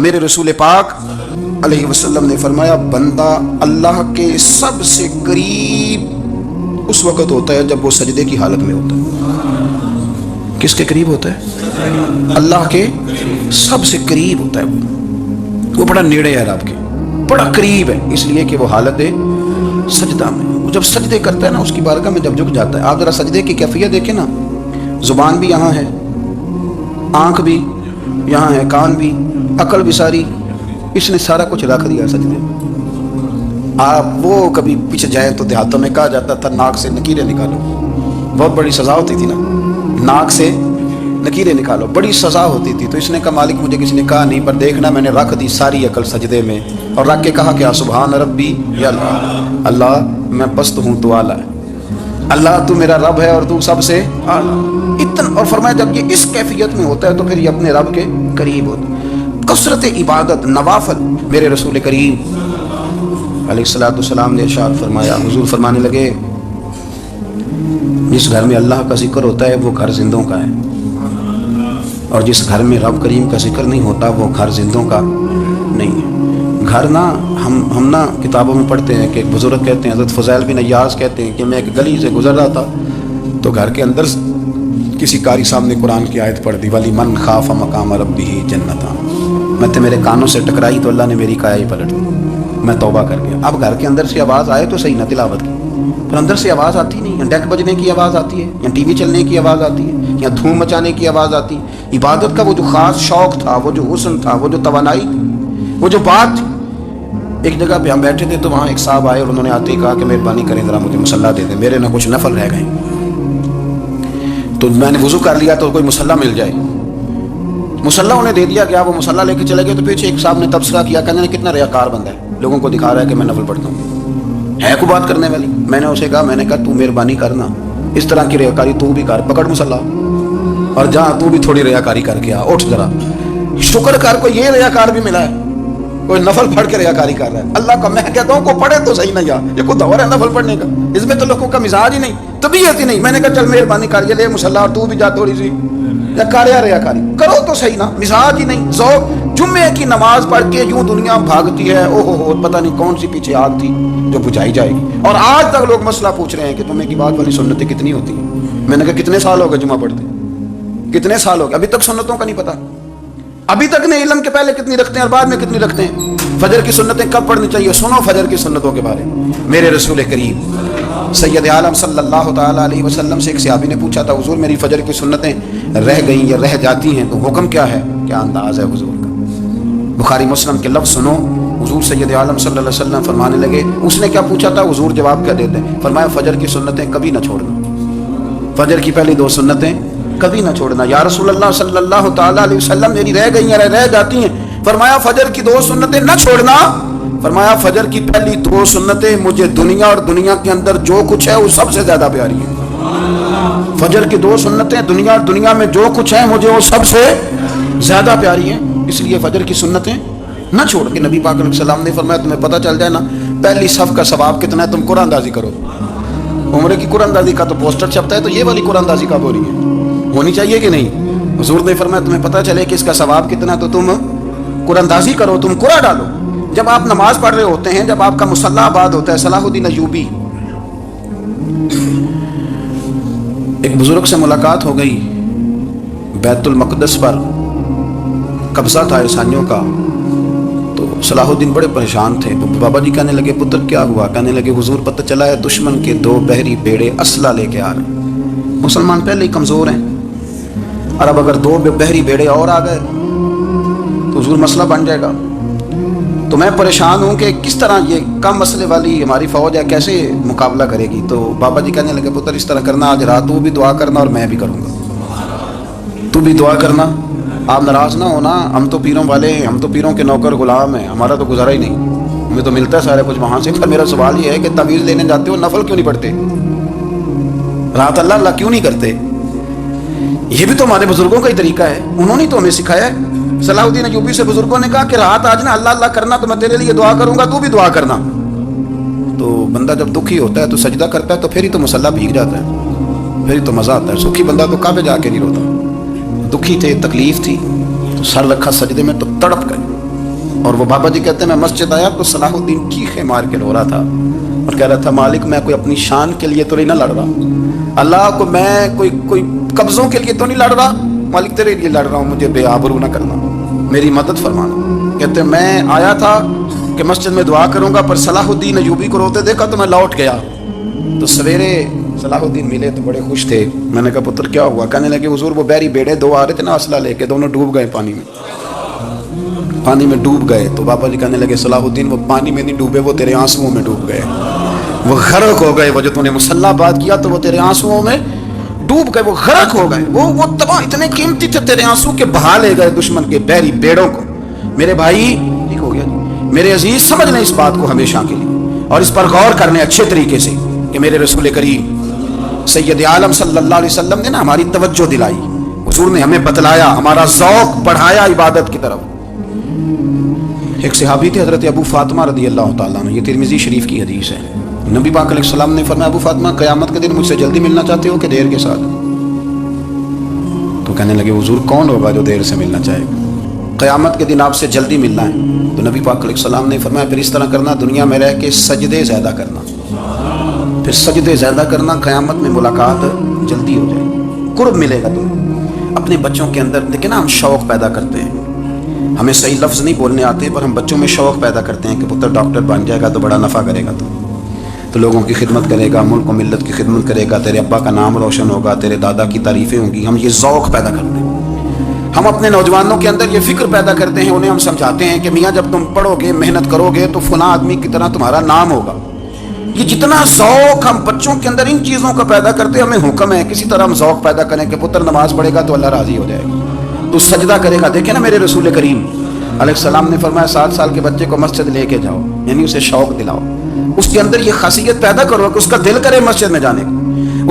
میرے رسول پاک علیہ وسلم نے فرمایا بندہ اللہ کے سب سے قریب اس وقت ہوتا ہے جب وہ سجدے کی حالت میں ہوتا ہے۔ کس کے قریب ہوتا ہے؟ اللہ کے سب سے قریب ہوتا ہے، وہ بڑا نیڑے ہے رب کے، بڑا قریب ہے، اس لیے کہ وہ حالت سجدہ میں، وہ جب سجدے کرتا ہے نا اس کی بارگاہ میں جب جھک جاتا ہے۔ آپ ذرا سجدے کی کیفیت دیکھیں نا، زبان بھی یہاں ہے، آنکھ بھی یہاں ہے، کان بھی، عقل بھی ساری، اس نے سارا کچھ رکھ دیا سجدے میں۔ آپ وہ کبھی پیچھے جائیں تو دیہاتوں میں کہا جاتا تھا ناک سے نکیریں نکالو، بہت بڑی سزا ہوتی تھی نا، ناک سے نکیریں نکالو، بڑی سزا ہوتی تھی۔ تو اس نے کہا مالک مجھے کسی نے کہا نہیں، پر دیکھنا میں نے رکھ دی ساری عقل سجدے میں، اور رکھ کے کہا کہ سبحان ربی یا اللہ، اللہ میں پست ہوں تو اعلیٰ ہے، اللہ تو میرا رب ہے اور تو سب سے اعلیٰ اتنا۔ اور فرمایا جب یہ اس کیفیت میں ہوتا ہے تو پھر یہ اپنے رب کے قریب ہوتا ہے۔ کثرت عبادت نوافل، میرے رسول کریم علیہ الصلوۃ والسلام نے ارشاد فرمایا، حضور فرمانے لگے جس گھر میں اللہ کا ذکر ہوتا ہے وہ گھر زندوں کا ہے، اور جس گھر میں رب کریم کا ذکر نہیں ہوتا وہ گھر زندوں کا نہیں ہے۔ گھر نا ہم نا کتابوں میں پڑھتے ہیں کہ ایک بزرگ کہتے ہیں، حضرت فضیل بن عیاض کہتے ہیں کہ میں ایک گلی سے گزر رہا تھا تو گھر کے اندر کسی قاری صاحب نے قرآن کی آیت پڑھ دی، وَلِمَنْ خَافَ مَقَامَ رَبِّهِ جَنَّتَانِ، میں تو میرے کانوں سے ٹکرائی تو اللہ نے میری کایا ہی پلٹ دی، میں توبہ کر گیا۔ اب گھر کے اندر سے آواز آئے تو صحیح نہ تلاوت کی، پر اندر سے آواز آتی نہیں، یا ڈیک بجنے کی آواز آتی ہے، یا ٹی وی چلنے کی آواز آتی ہے، یا دھوم مچانے کی آواز آتی ہے۔ عبادت کا وہ جو خاص شوق تھا، وہ جو حسن تھا، وہ جو توانائی تھی، وہ جو بات تھی۔ ایک جگہ پہ ہم بیٹھے تھے تو وہاں ایک صاحب آئے اور انہوں نے آتے ہی کہا کہ مہربانی کریں ذرا مجھے مصلی دے دیں، میرے نہ کچھ نفل رہ گئے۔ تو میں نے وضو کر لیا تو کوئی مصلی مل جائے، مصلی انہیں دے دیا گیا، وہ مصلی لے کے چلے گئے۔ تو پیچھے ایک صاحب نے تبصرہ کیا، کہنے کتنا ریاکار بندہ ہے، لوگوں کو دکھا رہا ہے کہ میں نفل پڑھتا ہوں، ہے کوئی بات کرنے والی؟ میں نے اسے کہا، میں نے کہا تو مہربانی کرنا، اس طرح کی ریاکاری تو بھی کر، پکڑ مصلی اور جہاں تو بھی تھوڑی ریاکاری کر کے آ، اٹھ ذرا شکر کر، کوئی یہ ریاکار بھی ملا ہے، کوئی نفل پڑھ کے ریاکاری کر رہا ہے اللہ کا۔ میں کہتا ہوں کو پڑھے تو صحیح نہیں، یار یہ کوئی دور ہے نفل پڑھنے کا، اس میں تو لوگوں کا مزاج ہی نہیں، طبیعت ہی نہیں۔ میں نے کہا چل مہربانی کر یہ لے مصلی اور تو بھی جا تھوڑی سی، یا کاریا ریاکاری کرو تو صحیح نا، مزاج ہی نہیں، ذوق۔ جمعے کی نماز پڑھ کے یوں دنیا بھاگتی ہے، او ہو پتہ نہیں کون سی پیچھے آگ تھی جو بجھائی جائے گی، اور آج تک لوگ مسئلہ پوچھ رہے ہیں کہ جمعے کی بعد والی سنتیں کتنی ہوتی ہیں۔ میں نے کہا کتنے سال ہو گئے جمعہ پڑھتے، کتنے سال ہو گئے، ابھی تک سنتوں کا نہیں پتا، ابھی تک نہیں علم کے پہلے کتنی رکھتے ہیں اور بعد میں کتنی رکھتے ہیں۔ فجر کی سنتیں کب پڑھنی چاہیے، سنو فجر کی سنتوں کے بارے میں۔ میرے رسول کریم سید عالم صلی اللہ تعالیٰ علیہ وسلم سے ایک صحابی نے پوچھا تھا، حضور میری فجر کی سنتیں رہ گئیں یا رہ جاتی ہیں تو حکم کیا ہے، کیا انداز ہے حضور کا؟ بخاری مسلم کے لفظ سنو، حضور سید عالم صلی اللہ علیہ وسلم فرمانے لگے، اس نے کیا پوچھا تھا، حضور جواب کیا دیتے ہیں؟ فرمایا فجر کی سنتیں کبھی نہ چھوڑنا، فجر کی پہلی 2 سنتیں کبھی نہ چھوڑنا۔ یا رسول اللہ صلی اللہ تعالیٰ علیہ وسلم میری رہ گئی ہیں، رہ جاتی ہیں۔ فرمایا فجر کی 2 سنتیں نہ چھوڑنا، فرمایا فجر کی پہلی 2 سنتیں مجھے دنیا اور دنیا کے اندر جو کچھ ہے وہ سب سے زیادہ پیاری ہے۔ فجر کی 2 سنتیں دنیا اور دنیا میں جو کچھ ہے مجھے وہ سب سے زیادہ پیاری ہیں، اس لیے فجر کی سنتیں نہ چھوڑ کے۔ نبی پاک علیہ السلام نے فرمایا تمہیں پتہ چل جائے نا پہلی صف کا ثواب کتنا ہے، تم قرآن اندازی کرو۔ عمرے کی قرآن اندازی کا تو پوسٹر چھپتا ہے، تو یہ والی قرآن اندازی کب ہو رہی ہے، ہونی چاہیے کہ نہیں؟ حضور نے فرمایا تمہیں پتہ چلے کہ اس کا ثواب کتنا، تو تم قرآن اندازی کرو، تم قرآن ڈالو۔ جب آپ نماز پڑھ رہے ہوتے ہیں، جب آپ کا مصلی آباد ہوتا ہے، صلاح الدین ایوبی ایک بزرگ سے ملاقات ہو گئی، بیت المقدس پر قبضہ تھا عیسائیوں کا، تو صلاح الدین بڑے پریشان تھے۔ تو بابا جی کہنے لگے پتر کیا ہوا؟ کہنے لگے حضور پتہ چلا ہے دشمن کے 2 بحری بیڑے اسلحہ لے کے آ رہے ہیں، مسلمان پہلے ہی کمزور ہیں، اور اب اگر 2 بحری بیڑے اور آ گئے تو حضور مسئلہ بن جائے گا۔ تو میں پریشان ہوں کہ کس طرح یہ کم مسئلے والی ہماری فوج ہے کیسے مقابلہ کرے گی۔ تو بابا جی کہنے لگے پتر اس طرح کرنا، آج رات تو بھی دعا کرنا اور میں بھی کروں گا، تو بھی دعا کرنا، آپ ناراض نہ ہونا، ہم تو پیروں والے ہیں، ہم تو پیروں کے نوکر غلام ہیں، ہمارا تو گزارا ہی نہیں، ہمیں تو ملتا ہے سارا کچھ وہاں سے۔ پر میرا سوال یہ ہے کہ تعویذ لینے جاتے ہو نفل کیوں نہیں پڑھتے، رات اللہ اللہ کیوں نہیں کرتے؟ یہ بھی تو ہمارے بزرگوں کا ہی طریقہ ہے، انہوں نے تو ہمیں سکھایا ہے۔ صلاح الدین ایوبی سے بزرگوں نے کہا کہ رات آج نا اللہ اللہ کرنا، تو میں تیرے لیے دعا کروں گا، تو بھی دعا کرنا۔ تو بندہ جب دکھی ہوتا ہے تو سجدہ کرتا ہے تو پھر ہی تو مصلی بھیگ جاتا ہے، پھر ہی تو مزہ آتا ہے۔ سکھی بندہ تو کعبے جا کے نہیں روتا، دکھی تھے، تکلیف تھی، تو سر رکھا سجدے میں تو تڑپ گئے، وہ بابا جی کہتے ہیں میں مسجد آیا تو صلاح الدین چیخے مار کے رو رہا تھا اور کہہ رہا تھا مالک میں کوئی اپنی شان کے لیے تو نہیں نہ لڑ رہا, اللہ کو میں کوئی قبضوں کے لیے تو نہیں لڑ رہا, مالک تیرے لیے لڑ رہا ہوں, مجھے بے آبرو نہ کرنا, میری مدد فرمانا. کہتے ہیں میں آیا تھا کہ مسجد میں دعا کروں گا, پر صلاح الدین ایوبی کو روتے دیکھا تو میں لوٹ گیا. تو سویرے صلاح الدین ملے تو بڑے خوش تھے. میں نے کہا پتر کیا ہوا؟ کہنے لگے حضور وہ بحری بیڑے دو آ رہے تھے نا اسلحہ لے کے, دونوں ڈوب گئے پانی میں ڈوب گئے. تو بابا جی کہنے لگے صلاح الدین وہ پانی میں نہیں ڈوبے, وہ تیرے آنسوؤں میں ڈوب گئے, وہ غرق ہو گئے. وہ جو تو نے مسلح بات کیا تو وہ تیرے آنسوؤں میں ڈوب گئے, وہ غرق ہو گئے, وہ تباہ اتنے قیمتی تھے تیرے آنسو کے بہا لے گئے دشمن کے بحری بیڑوں کو. میرے بھائی ٹھیک ہو گیا, میرے عزیز سمجھ لیں اس بات کو ہمیشہ کے لیے اور اس پر غور کرنے اچھے طریقے سے کہ میرے رسول کریم سید عالم صلی اللہ علیہ وسلم نے نا ہماری توجہ دلائی, حضور نے ہمیں بتلایا, ہمارا ذوق بڑھایا عبادت کی طرف. ایک صحابی تھے حضرت ابو فاطمہ رضی اللہ تعالیٰ عنہ, یہ ترمذی شریف کی حدیث ہے. نبی پاک علیہ السلام نے فرمایا ابو فاطمہ قیامت کے دن مجھ سے جلدی ملنا چاہتے ہو کہ دیر کے ساتھ؟ تو کہنے لگے حضور کون ہوگا جو دیر سے ملنا چاہے گا؟ قیامت کے دن آپ سے جلدی ملنا ہے. تو نبی پاک علیہ السلام نے فرمایا پھر اس طرح کرنا, دنیا میں رہ کے سجدے زیادہ کرنا, پھر سجدے زیادہ کرنا, قیامت میں ملاقات جلدی ہو جائے گی, قرب ملے گا تمہیں. اپنے بچوں کے اندر دیکھیں نا ہم شوق پیدا کرتے ہیں, ہمیں صحیح لفظ نہیں بولنے آتے پر ہم بچوں میں شوق پیدا کرتے ہیں کہ پتر ڈاکٹر بن جائے گا تو بڑا نفع کرے گا, تو لوگوں کی خدمت کرے گا, ملک و ملت کی خدمت کرے گا, تیرے ابا کا نام روشن ہوگا, تیرے دادا کی تعریفیں ہوں گی. ہم یہ ذوق پیدا کرتے ہیں. ہم اپنے نوجوانوں کے اندر یہ فکر پیدا کرتے ہیں, انہیں ہم سمجھاتے ہیں کہ میاں جب تم پڑھو گے محنت کرو گے تو فلاں آدمی کی طرح تمہارا نام ہوگا. یہ جتنا ذوق ہم بچوں کے اندر ان چیزوں کا پیدا کرتے ہیں, ہمیں حکم ہے کسی طرح ہم ذوق پیدا کریں کہ پتر نماز پڑھے گا تو اللہ راضی ہو جائے گا, تو سجدہ کرے گا. دیکھیں نا میرے رسول کریم علیہ السلام نے فرمایا 7 سال کے بچے کو مسجد لے کے جاؤ, یعنی اسے شوق دلاؤ, اس کے اندر یہ خاصیت پیدا کرو کہ اس کا دل کرے مسجد میں جانے کو,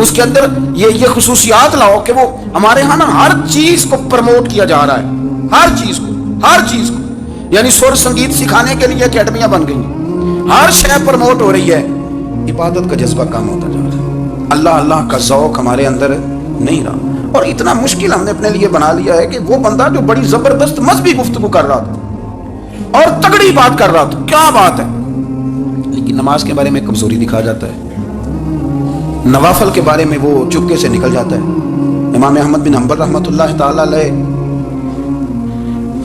اس کے اندر یہ خصوصیات لاؤ کہ وہ ہمارے ہاں نا ہر چیز کو پروموٹ کیا جا رہا ہے, ہر چیز کو یعنی سر سنگیت سکھانے کے لیے اکیڈمیاں بن گئی ہیں, ہر شے پروموٹ ہو رہی ہے, عبادت کا جذبہ کم ہوتا جا رہا ہے, اللہ کا ذوق ہمارے اندر نہیں رہا. اور اتنا مشکل ہم نے اپنے لیے بنا لیا ہے کہ وہ بندہ جو بڑی زبردست مذہبی گفتگو کر رہا تھا اور تگڑی بات کر رہا تھا, کیا بات ہے, لیکن نماز کے بارے میں کمزوری دکھا جاتا ہے, نوافل کے بارے میں وہ چپکے سے نکل جاتا ہے. امام احمد بن حنبل رحمۃ اللہ تعالی علیہ,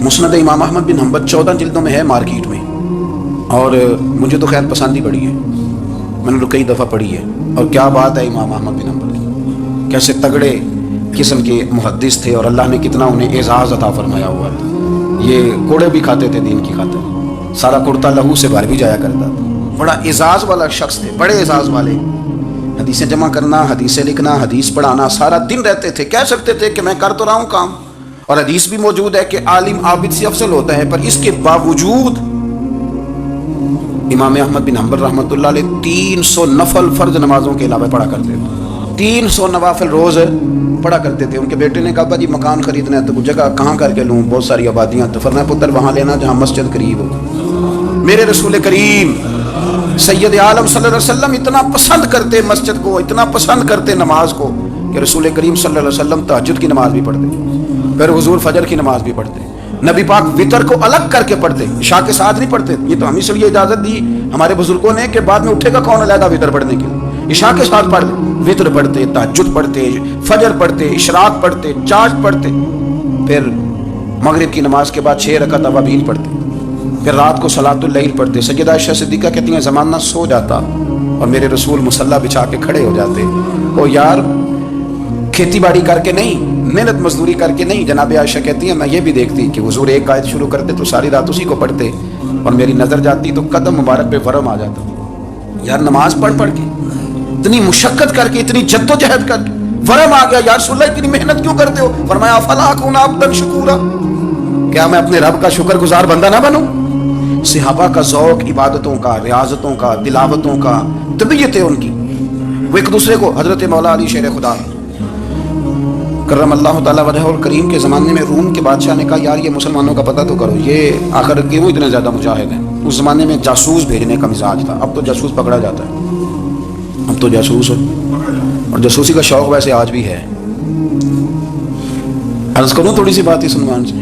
مسند امام احمد بن حنبل 14 جلدوں میں ہے مارکیٹ میں, اور مجھے تو خیر پسند ہی پڑی ہے, میں نے کئی دفعہ پڑھی ہے. اور کیا بات ہے امام احمد بن حنبل کی, کیسے تگڑے قسم کے محدث تھے اور اللہ نے کتنا انہیں اعزاز عطا فرمایا ہوا تھا. یہ کوڑے بھی کھاتے تھے دین کی خاطر, سارا کرتا لہو سے بھر بھی جایا کرتا تھا, بڑا اعزاز والا شخص تھے, بڑے اعزاز والے. حدیثیں جمع کرنا, حدیثیں لکھنا, حدیث پڑھانا, سارا دن رہتے تھے. کہہ سکتے تھے کہ میں کر تو رہا ہوں کام, اور حدیث بھی موجود ہے کہ عالم عابد سے افضل ہوتا ہے, پر اس کے باوجود امام احمد بن حنبل رحمۃ اللہ علیہ 300 نفل فرض نمازوں کے علاوہ پڑھا کرتے تھے, 300 نوافل روز پڑھا کرتے تھے. ان کے بیٹے نے کہا ابا جی مکان خریدنا ہے تو جگہ کہاں کر کے لوں, بہت ساری آبادیاں, تو فرمایا پتر وہاں لینا جہاں مسجد قریب ہو. میرے رسول کریم سید عالم صلی اللہ علیہ وسلم اتنا پسند کرتے مسجد کو, اتنا پسند کرتے نماز کو, کہ رسول کریم صلی اللہ علیہ وسلم تہجد کی نماز بھی پڑھتے, پھر حضور فجر کی نماز بھی پڑھتے. نبی پاک وتر کو الگ کر کے پڑھتے, عشاء کے ساتھ نہیں پڑھتے. یہ تو ہم اس لیے اجازت دی ہمارے بزرگوں نے کہ بعد میں اٹھے گا کون علیحدہ وتر پڑھنے کے لیے, عشاء کے ساتھ پڑھ لیں. وتر پڑھتے, تہجد پڑھتے, فجر پڑھتے, اشراق پڑھتے, چاشت پڑھتے, پھر مغرب کی نماز کے بعد 6 رکعت اوابین پڑھتے, پھر رات کو صلاۃ اللیل پڑھتے. سیدہ عائشہ صدیقہ کہتی ہیں زمانہ سو جاتا اور میرے رسول مصلی بچھا کے کھڑے ہو جاتے. او یار کھیتی باڑی کر کے نہیں, محنت مزدوری کر کے نہیں. جناب عائشہ کہتی ہیں میں یہ بھی دیکھتی کہ حضور ایک آیت شروع کرتے تو ساری رات اسی کو پڑھتے, اور میری نظر جاتی تو قدم مبارک پہ ورم آ جاتا. یار نماز پڑھ کے اتنی مشقت کر کے, اتنی جد و جہد کر کے ورم آ گیا, یا رسول اللہ اتنی محنت کیوں کرتے ہو؟ فرمایا افلا اکون عبدا شکورا, کیا میں اپنے رب کا شکر گزار بندہ نہ بنوں؟ صحابہ کا ذوق عبادتوں کا, ریاضتوں کا, تلاوتوں کا, طبیعت ہے ان کی, وہ ایک دوسرے کو. حضرت مولا علی شیر خدا کرم اللہ تعالیٰ وجہ الکریم کے زمانے میں روم کے بادشاہ نے کہا یار یہ مسلمانوں کا پتہ تو کرو, یہ آخر کیوں اتنے زیادہ مجاہد ہیں. اس زمانے میں جاسوس بھیجنے کا مزاج تھا, اب تو جاسوس پکڑا جاتا ہے, اب تو جاسوس, اور جاسوسی کا شوق ویسے آج بھی ہے. عرض کروں تھوڑی سی بات ہی سلمان سے,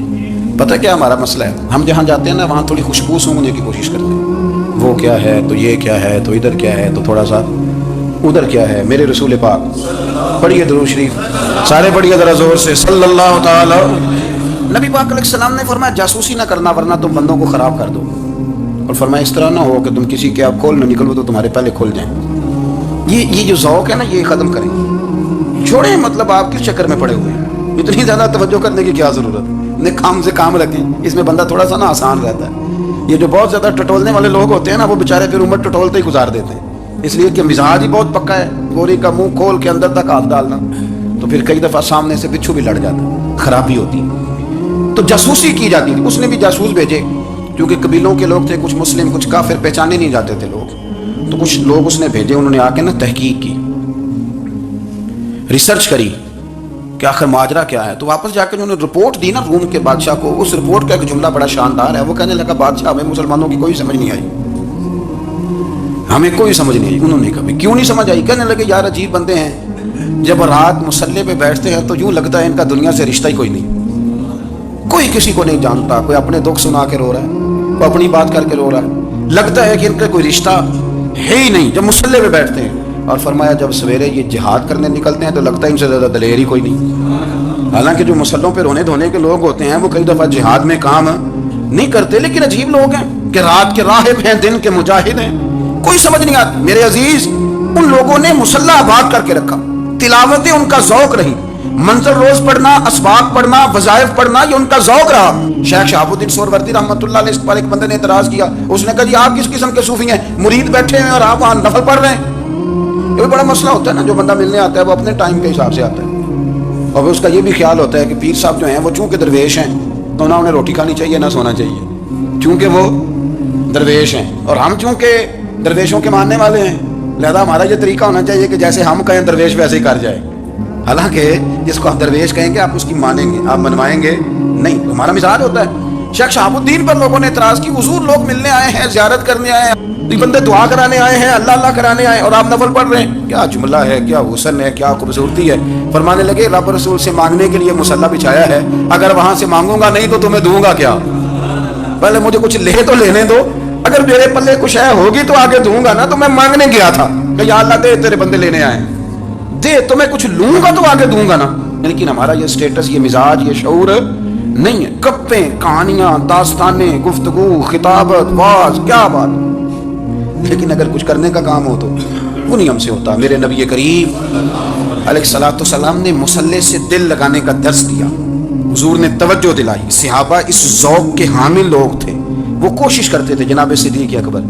پتہ کیا ہمارا مسئلہ ہے؟ ہم جہاں جاتے ہیں نا وہاں تھوڑی خوشبو سونگنے کی کوشش کرتے ہیں، وہ کیا ہے تو یہ کیا ہے تو ادھر کیا ہے تو تھوڑا سا ادھر کیا ہے۔ میرے رسول پاک، پڑھیے درود شریف سارے، پڑھیے ذرا زور سے، صلی اللہ تعالی۔ نبی پاک علیہ السلام نے فرمایا جاسوسی نہ کرنا ورنہ تم بندوں کو خراب کر دو، اور فرمایا اس طرح نہ ہو کہ تم کسی کے آپ کھول نہ نکلو تو تمہارے پہلے کھل جائیں۔ یہ جو ذوق ہے نا یہ ختم کریں، چھوڑیں، مطلب آپ کس چکر میں پڑے ہوئے ہیں، اتنی زیادہ توجہ کرنے کی کیا ضرورت ہے، کام سے کام رکھیں، اس میں بندہ تھوڑا سا نا آسان رہتا ہے۔ یہ جو بہت زیادہ ٹٹولنے والے لوگ ہوتے ہیں نا وہ بیچارے پھر عمر ٹٹولتے ہی گزار دیتے ہیں، اس لیے کہ مزاج ہی بہت پکا ہے، گوری کا منہ کھول کے اندر تک ہاتھ ڈالنا، تو پھر کئی دفعہ سامنے سے بچھو بھی لڑ جاتا، خرابی ہوتی ہے۔ تو جاسوسی کی جاتی تھی، اس نے بھی جاسوس بھیجے، کیونکہ قبیلوں کے لوگ تھے، کچھ مسلم کچھ کافر، پہچانے نہیں جاتے تھے لوگ، تو کچھ لوگ اس نے بھیجے، انہوں نے آ کے نا تحقیق کی، ریسرچ کری کہ آخر ماجرا کیا ہے۔ تو واپس جا کے انہوں نے رپورٹ دی نا روم کے بادشاہ کو، اس رپورٹ کا ایک جملہ بڑا شاندار ہے، وہ کہنے لگا بادشاہ ہمیں مسلمانوں کی کوئی سمجھ نہیں آئی، ہمیں کوئی سمجھ نہیں آئی۔ انہوں نے کہا کیوں نہیں سمجھ آئی؟ کہنے لگے یار عجیب بندے ہیں، جب رات مسلح پہ بیٹھتے ہیں تو یوں لگتا ہے ان کا دنیا سے رشتہ ہی کوئی نہیں، کوئی کسی کو نہیں جانتا، کوئی اپنے دکھ سنا کے رو رہا ہے، کوئی اپنی بات کر کے رو رہا ہے، لگتا ہے کہ ان کا کوئی رشتہ ہے ہی نہیں جب مسلح پہ بیٹھتے ہیں۔ اور فرمایا جب سویرے یہ جہاد کرنے نکلتے ہیں تو لگتا ہے ان سے زیادہ دلیر ہی کوئی نہیں۔ حالانکہ جو مسلحوں پہ رونے دھونے کے لوگ ہوتے ہیں وہ کئی دفعہ جہاد میں کام نہیں کرتے، لیکن عجیب لوگ ہیں کہ رات کے راہب ہیں، دن کے مجاہد ہیں، کوئی سمجھ نہیں آتی۔ میرے عزیز، ان لوگوں نے مسلح آباد کر کے رکھا، تلاوتیں ان کا ذوق رہی، منظر روز پڑھنا، اسباق پڑھنا، وظائف پڑھنا، یہ ان کا ذوق رہا۔ شیخ شہاب الدین سہروردی رحمۃ اللہ علیہ اس پر ایک بندے نے اعتراض کیا، اس نے کہا جی آپ کس قسم کے صوفی ہیں، مرید بیٹھے ہیں اور آپ وہاں نفل پڑھ رہے ہیں۔ یہ بھی بڑا مسئلہ ہوتا ہے نا، جو بندہ ملنے آتا ہے وہ اپنے ٹائم کے حساب سے آتا ہے، اور اس کا یہ بھی خیال ہوتا ہے کہ پیر صاحب جو ہیں وہ چونکہ درویش ہیں تو نہ انہیں روٹی کھانی چاہیے نہ سونا چاہیے، چونکہ وہ درویش ہیں، اور ہم چونکہ درویشوں کے ماننے والے ہیں لہذا ہمارا یہ طریقہ ہونا چاہیے کہ جیسے ہم کہیں درویش ویسے ہی کر جائے۔ حالانکہ جس کو ہم درویش کہیں گے آپ اس کی مانیں گے، آپ منوائیں گے نہیں، ہمارا مزاج ہوتا ہے۔ شیخ شہاب الدین پر لوگوں نے اعتراض کی، حضور لوگ ملنے آئے ہیں، زیارت کرنے آئے ہیں، یہ بندے دعا کرانے آئے ہیں، اللہ اللہ کرانے آئے، اور آپ نفل پڑھ رہے ہیں، کیا جملہ ہے، کیا حسن ہے، کیا خوبصورتی ہے۔ فرمانے لگے رب رسول سے مانگنے کے لیے مصلی بچھایا ہے، اگر وہاں سے مانگوں گا نہیں تو تمہیں دوں گا کیا؟ پہلے مجھے کچھ لے تو لینے دو، اگر میرے پلے کچھ ہے ہوگی تو آگے دوں گا نا، تو میں مانگنے گیا تھا کہ یا اللہ دے، تیرے بندے لینے آئے ہیں، دے، تو میں کچھ لوں گا تو آگے دوں گا نا۔ لیکن ہمارا یہ سٹیٹس، یہ مزاج، یہ شعور نہیں ہے۔ گپیں، کہانیاں، داستانیں، گفتگو، خطابت، واز، کیا بات، لیکن اگر کچھ کرنے کا کام ہو تو وہ نہیں ہم سے ہوتا۔ میرے نبی کریم علیہ الصلوۃ والسلام نے مصلی سے دل لگانے کا درس دیا، حضور نے توجہ دلائی، صحابہ اس ذوق کے حامل لوگ تھے، وہ کوشش کرتے تھے۔ جناب صدیق اکبر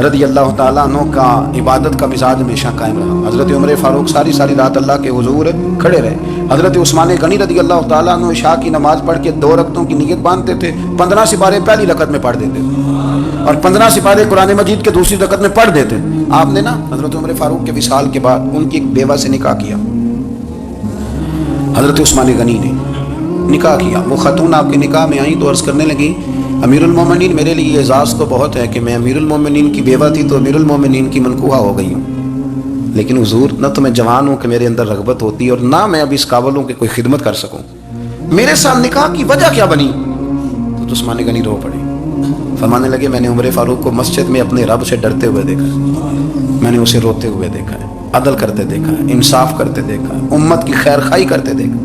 رضی اللہ تعالیٰ عنہ کا عبادت کا مزاج ہمیشہ قائم رہا۔ حضرت عمر فاروق ساری رات اللہ کے حضور کھڑے رہے۔ حضرت عثمان غنی رضی اللہ تعالیٰ عنہ عشاء کی نماز پڑھ کے 2 رکعتوں کی نیت باندھتے تھے، 15 سپارے پہلی رکعت میں پڑھ دیتے تھے اور 15 سپارے قرآن مجید کے دوسری رکعت میں پڑھ دیتے۔ آپ نے نا حضرت عمر فاروق کے وصال کے بعد ان کی ایک بیوہ سے نکاح کیا، حضرت عثمان غنی نے نکاح کیا۔ وہ خاتون آپ کے نکاح میں آئیں تو عرض کرنے لگی امیر المومنین میرے لیے اعزاز تو بہت ہے کہ میں امیر المومنین کی بیوہ تھی تو امیر المومنین کی منکوحہ ہو گئی ہوں، لیکن حضور نہ تو میں جوان ہوں کہ میرے اندر رغبت ہوتی اور نہ میں اب اس قابل ہوں کہ کوئی خدمت کر سکوں، میرے ساتھ نکاح کی وجہ کیا بنی؟ تو عثمان غنی رو پڑے، فرمانے لگے میں نے عمر فاروق کو مسجد میں اپنے رب سے ڈرتے ہوئے دیکھا ہے، میں نے اسے روتے ہوئے دیکھا ہے، عدل کرتے دیکھا ہے، انصاف کرتے دیکھا ہے، امت کی خیر خواہی کرتے دیکھا۔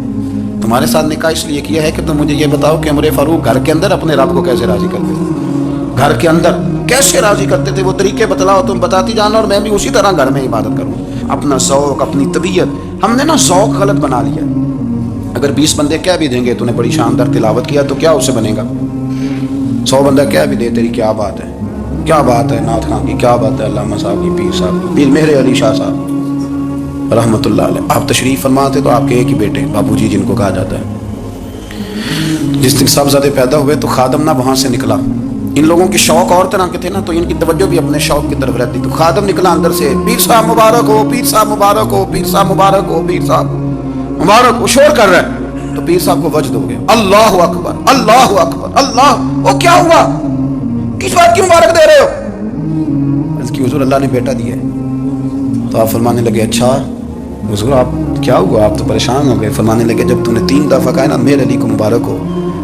تمہارے ساتھ نکاح اس لیے کیا ہے کہ تم مجھے یہ بتاؤ کہ عمر فاروق گھر کے اندر اپنے رب کو کیسے راضی کرتے تھے، گھر کے اندر کیسے راضی کرتے تھے، وہ طریقے بتلاؤ، تم بتاتی جانا اور میں بھی اسی طرح گھر میں عبادت کروں۔ اپنا ذوق، اپنی طبیعت، ہم نے نا ذوق غلط بنا لیا۔ اگر 20 بندے کہہ بھی دیں گے تو نے بڑی شاندار تلاوت کیا تو کیا اسے بنے گا؟ 100 بندہ کہہ بھی دے تیری کیا بات ہے، کیا بات ہے نعت خان کی، کیا بات ہے علامہ صاحب کی، پیر صاحب کی، پیر مہر علی شاہ صاحب رحمۃ اللہ علیہ۔ آپ تشریف فرما تھے تو آپ کے ایک ہی بیٹے بابو جی جن کو کہا جاتا ہے، جس دن صاحبزادے پیدا ہوئے تو خادم نہ وہاں سے نکلا، ان لوگوں کے شوق اور طرح کے تھے نا تو ان کی توجہ بھی اپنے شوق کی طرف رہتی، تو خادم نکلا اندر سے، پیر صاحب مبارک ہو، پیر صاحب مبارک ہو، پیر صاحب مبارک ہو، پیر صاحب مبارک ہو، شور کر رہا ہے۔ تو پیر صاحب کو وجد ہو گیا، اللہ اکبر اللہ اکبر اللہ، وہ کیا ہوا، کس بات کی مبارک دے رہے ہو؟ اس کی حضور اللہ نے بیٹا دیا ہے۔ تو آپ فرمانے لگے اچھا حضور آپ کیا ہوا، آپ تو پریشان ہو گئے۔ فرمانے لگے جب تو نے 3 دفعہ کہا نا میرے علی کو مبارک ہو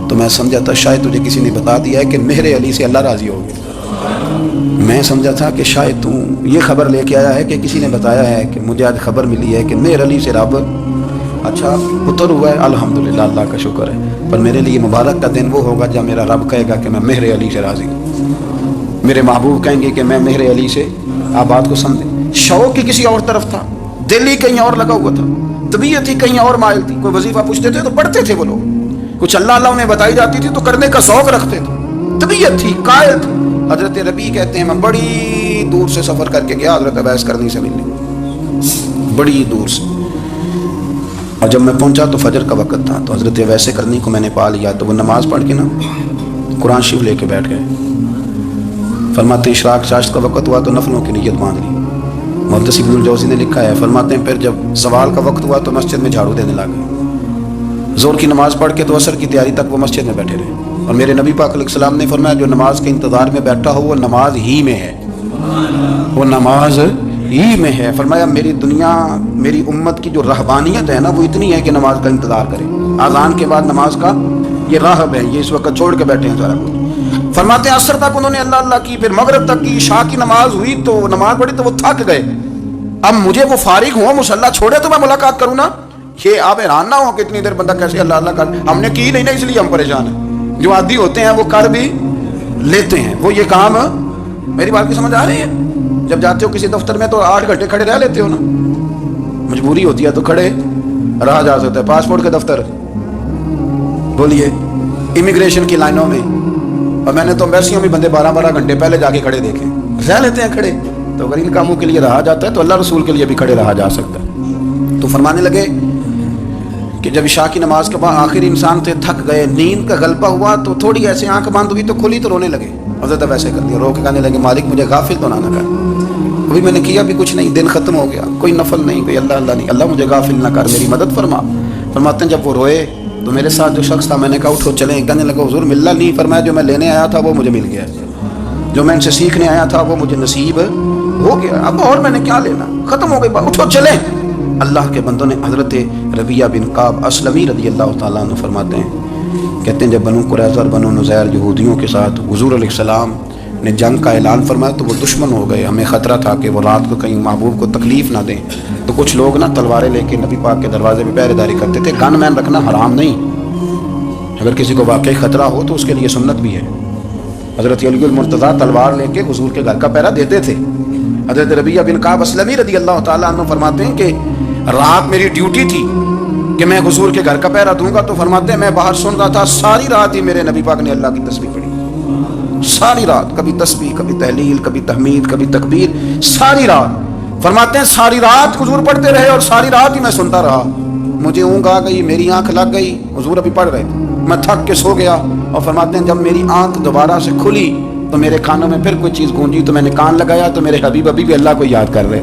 تو تو میں سمجھا تھا شاید تجھے کسی نے بتا دیا ہے کہ مہر علی سے اللہ راضی ہو گیا. میں سمجھا تھا کہ شاید تو یہ خبر لے کے آیا ہے کہ کسی نے بتایا ہے کہ مجھے آج خبر ملی ہے کہ مہر علی سے رب اچھا پتر ہوا ہے. الحمدللہ اللہ کا شکر ہے. پر میرے لیے مبارک کا دن وہ ہوگا جب میرا رب کہے گا کہ میں مہر علی سے راضی ہوں. میرے محبوب کہیں گے کہ میں مہر علی سے. آپ بات کو سمجھیں. شوق ہی کسی اور طرف تھا, دل ہی کہیں اور لگا ہوا تھا, طبیعت ہی کہیں اور مائل تھی. کوئی وظیفہ پوچھتے تھے تو پڑھتے تھے وہ لوگ, کچھ اللہ اللہ انہیں بتائی جاتی تھی تو کرنے کا شوق رکھتے تھے, طبیعت تھی, قائل تھی. حضرت ربیع کہتے ہیں میں بڑی دور سے سفر کر کے گیا حضرت اویس کرنی سے ملنے, بڑی دور سے. اور جب میں پہنچا تو فجر کا وقت تھا, تو حضرت اویس کرنی کو میں نے پا لیا. تو وہ نماز پڑھ کے نا قرآن شریف لے کے بیٹھ گئے. فرماتے ہیں اشراق چاشت کا وقت ہوا تو نفلوں کی نیت باندھ لی. محدث ابن الجوزی نے لکھا ہے, فرماتے ہیں پھر جب زوال کا وقت ہوا تو مسجد میں جھاڑو دینے لگے. زور کی نماز پڑھ کے تو عصر کی تیاری تک وہ مسجد میں بیٹھے رہے. اور میرے نبی پاک علیہ السلام نے فرمایا جو نماز کے انتظار میں بیٹھا ہو وہ نماز ہی میں ہے, وہ نماز ہی میں ہے. فرمایا میری دنیا میری امت کی جو رہبانیت ہے نا وہ اتنی ہے کہ نماز کا انتظار کرے. اذان کے بعد نماز کا یہ راہب ہے, یہ اس وقت چھوڑ کے بیٹھے ہیں سارا کچھ. فرماتے ہیں عصر تک انہوں نے اللہ اللہ کی, پھر مغرب تک کی, عشاء کی نماز ہوئی تو نماز پڑھی تو وہ تھک گئے. اب مجھے وہ فارغ ہوا مصلی چھوڑے تو میں ملاقات کروں نا. یہ آپ حیران نہ ہو کہ اتنی دیر بندہ کیسے اللہ اللہ کر, ہم نے کی نہیں نا اس لیے ہم پریشان ہیں. جو عادی ہوتے ہیں وہ کر بھی لیتے ہیں, وہ یہ کام. میری بات کی سمجھ آ رہی ہے؟ جب جاتے ہو کسی دفتر میں تو 8 گھنٹے کھڑے رہ لیتے ہو نا, مجبوری ہوتی ہے تو کھڑے رہا جا سکتا ہے. پاسپورٹ کے دفتر بولیے, امیگریشن کی لائنوں میں, اور میں نے تو ایمبیسیوں میں بندے 12 گھنٹے پہلے جا کے کھڑے دیکھے, رہ لیتے ہیں کھڑے. تو اگر ان کاموں کے لیے رہا جاتا ہے تو اللہ رسول کے لیے بھی کھڑے رہا جا سکتا ہے. تو فرمانے لگے کہ جب عشاء کی نماز کے بعد آخر انسان تھے, تھک گئے, نیند کا غلبہ ہوا تو تھوڑی ایسے آنکھ بند ہوئی تو کھلی تو رونے لگے. حضرت ویسے کر دیا, رو کے کہنے لگے مالک مجھے غافل تو نہ کر, ابھی میں نے کیا بھی کچھ نہیں, دن ختم ہو گیا, کوئی نفل نہیں, کوئی اللہ اللہ نہیں, اللہ مجھے غافل نہ کر, میری مدد فرما. فرماتے ہیں جب وہ روئے تو میرے ساتھ جو شخص تھا میں نے کہا اٹھو چلیں. کہنے لگا حضور ملنا نہیں. فرمایا جو میں لینے آیا تھا وہ مجھے مل گیا, جو میں ان سے سیکھنے آیا تھا وہ مجھے نصیب ہو گیا, اب اور میں نے کیا لینا, ختم ہو گئی بات, اٹھو چلیں. اللہ کے بندوں نے حضرت ربیعہ بن کعب اسلمی رضی اللہ تعالیٰ عنہ فرماتے ہیں, کہتے ہیں جب بنو قریظہ اور بنو نذیر یہودیوں کے ساتھ حضور علیہ السلام نے جنگ کا اعلان فرمایا تو وہ دشمن ہو گئے. ہمیں خطرہ تھا کہ وہ رات کو کہیں محبوب کو تکلیف نہ دیں, تو کچھ لوگ نا تلواریں لے کے نبی پاک کے دروازے پہ پہرے داری کرتے تھے. گن مین رکھنا حرام نہیں, اگر کسی کو واقعی خطرہ ہو تو اس کے لیے سنت بھی ہے. حضرت علی المرتضیٰ تلوار لے کے حضور کے گھر کا پہرا دیتے تھے. حضرت ربیعہ بن کعب اسلمی رضی اللہ تعالیٰ عنہ فرماتے ہیں کہ رات میری ڈیوٹی تھی کہ میں حضور کے گھر کا پہرا دوں گا. تو فرماتے ہیں میں باہر سن رہا تھا, ساری رات ہی میرے نبی پاک نے اللہ کی تسبیح پڑھی, ساری رات, کبھی تسبیح, کبھی تحلیل, کبھی تحمید, کبھی تکبیر, ساری رات. فرماتے ہیں ساری رات حضور پڑھتے رہے اور ساری رات ہی میں سنتا رہا. مجھے اونگ آ گئی, میری آنکھ لگ گئی, حضور ابھی پڑھ رہے تھے, میں تھک کے سو گیا. اور فرماتے ہیں جب میری آنکھ دوبارہ سے کھلی تو میرے کانوں میں پھر کوئی چیز گونجی, تو میں نے کان لگایا تو میرے حبیب ابھی بھی اللہ کو یاد کر رہے.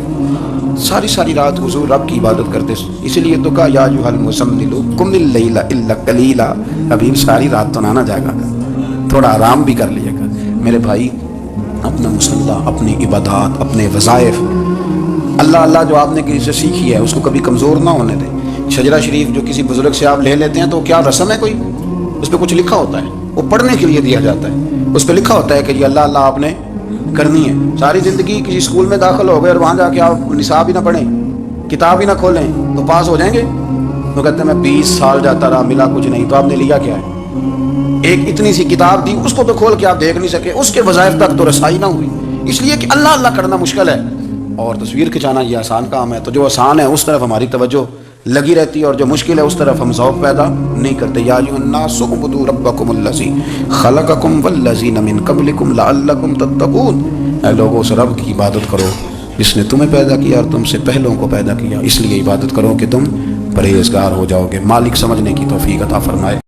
ساری رات حضور رب کی عبادت کرتے. اسی لیے تو کہا یا ایھا المزمل قم اللیل الا قلیلا, حبیب ساری رات تو نہ جاگا کر, تھوڑا آرام بھی کر لیا کر. میرے بھائی اپنا مصلح, اپنی عبادات, اپنے وظائف, اللہ اللہ جو آپ نے کسی سے سیکھی ہے اس کو کبھی کمزور نہ ہونے دیں. شجرہ شریف جو کسی بزرگ سے آپ لے لیتے ہیں تو کیا رسم ہے کوئی, اس پہ کچھ لکھا ہوتا ہے, وہ پڑھنے کے لیے دیا جاتا ہے. اس پہ لکھا ہوتا ہے کہ یہ اللہ اللہ آپ نے کرنی ہے. ساری زندگی کسی اسکول میں داخل ہو گئے اور وہاں جا کے آپ نصاب ہی نہ پڑھیں, کتاب ہی نہ کھولیں تو پاس ہو جائیں گے. وہ کہتے ہیں میں 20 سال جاتا رہا ملا کچھ نہیں. تو آپ نے لیا کیا ہے, ایک اتنی سی کتاب دی, اس کو تو کھول کے آپ دیکھ نہیں سکے, اس کے وظائف تک تو رسائی نہ ہوئی. اس لیے کہ اللہ اللہ کرنا مشکل ہے اور تصویر کھنچانا یہ آسان کام ہے. تو جو آسان ہے اس طرف ہماری توجہ لگی رہتی ہے اور جو مشکل ہے اس طرف ہم ذوق پیدا نہیں کرتے. یا ایھا الناس اعبدوا ربکم الذی خلقکم والذین من قبلکم لعلکم تتقون. اے لوگوں اس رب کی عبادت کرو جس نے تمہیں پیدا کیا اور تم سے پہلوں کو پیدا کیا, اس لیے عبادت کرو کہ تم پرہیزگار ہو جاؤ گے. مالک سمجھنے کی توفیق عطا فرمائے.